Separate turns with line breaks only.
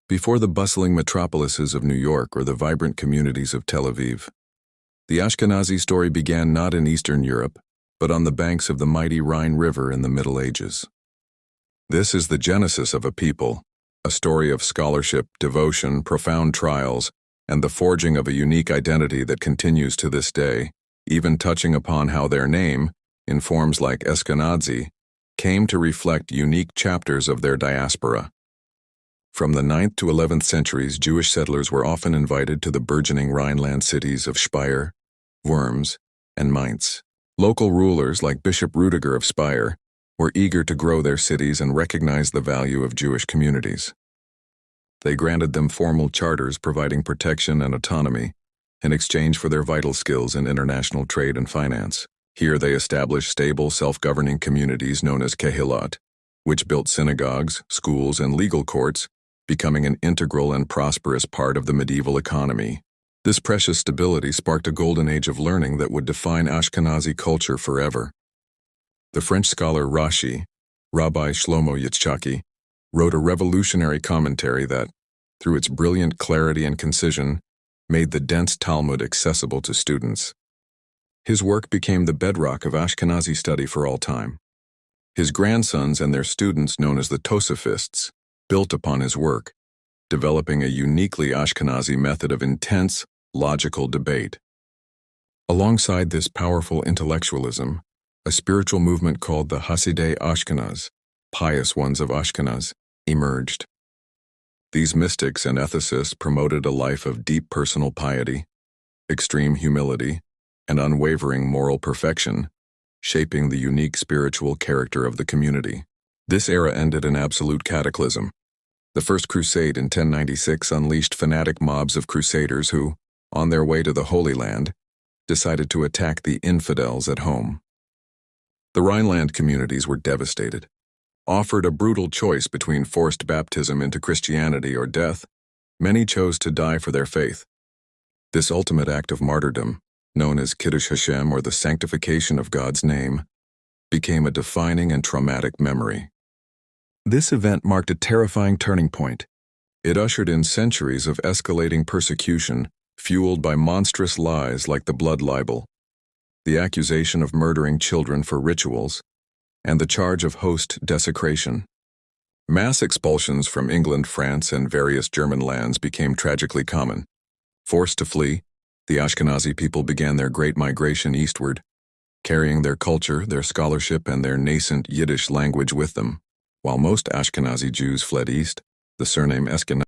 Before the bustling metropolises of New York or the vibrant communities of Tel Aviv, the Ashkenazi story began not in Eastern Europe, but on the banks of the mighty Rhine River in the Middle Ages. This is the genesis of a people, a story of scholarship, devotion, profound trials, and the forging of a unique identity that continues to this day, even touching upon how their name, in forms like Ashkenazi, came to reflect unique chapters of their diaspora. From the 9th to 11th centuries, Jewish settlers were often invited to the burgeoning Rhineland cities of Speyer, Worms, and Mainz. Local rulers like Bishop Rudiger of Speyer were eager to grow their cities and recognize the value of Jewish communities. They granted them formal charters providing protection and autonomy in exchange for their vital skills in international trade and finance. Here they established stable, self-governing communities known as kehilot, which built synagogues, schools, and legal courts, becoming an integral and prosperous part of the medieval economy. This precious stability sparked a golden age of learning that would define Ashkenazi culture forever. The French scholar Rashi, Rabbi Shlomo Yitzchaki, wrote a revolutionary commentary that, through its brilliant clarity and concision, made the dense Talmud accessible to students. His work became the bedrock of Ashkenazi study for all time. His grandsons and their students, known as the Tosafists, built upon his work, developing a uniquely Ashkenazi method of intense, logical debate. Alongside this powerful intellectualism, a spiritual movement called the Hasidei Ashkenaz, pious ones of Ashkenaz, emerged. These mystics and ethicists promoted a life of deep personal piety, extreme humility, and unwavering moral perfection, shaping the unique spiritual character of the community. This era ended in absolute cataclysm. The First Crusade in 1096 unleashed fanatic mobs of crusaders who, on their way to the Holy Land, decided to attack the infidels at home. The Rhineland communities were devastated. Offered a brutal choice between forced baptism into Christianity or death, many chose to die for their faith. This ultimate act of martyrdom, known as Kiddush Hashem or the sanctification of God's name, became a defining and traumatic memory. This event marked a terrifying turning point. It ushered in centuries of escalating persecution, fueled by monstrous lies like the blood libel, the accusation of murdering children for rituals, and the charge of host desecration. Mass expulsions from England, France, and various German lands became tragically common. Forced to flee, the Ashkenazi people began their great migration eastward, carrying their culture, their scholarship, and their nascent Yiddish language with them. While most Ashkenazi Jews fled east, the surname Ashkenazi